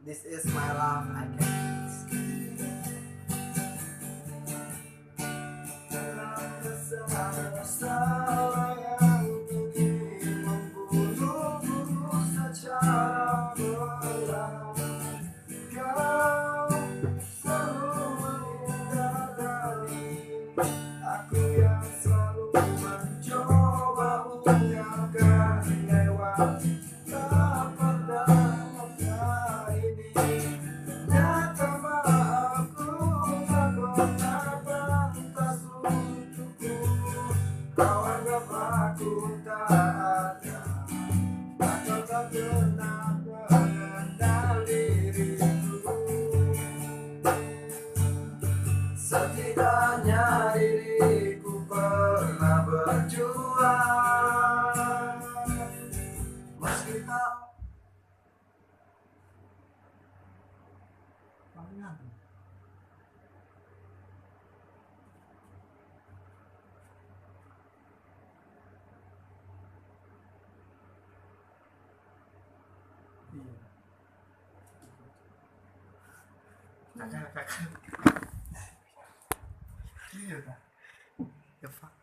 This is my love, I can't. Salah yang ingin membunuhku secara berat. Kau selalu menghindari aku yang selalu mencoba mengakan lewat. Tak pernah ini nyata maafku tak pernah pantas untukku. Kau anggap aku tak ada atau tak pernah mengenal diriku. Setidaknya diriku pernah berjuang meski tak banyak. Kakak. Iya, Kak. Ya, Pak.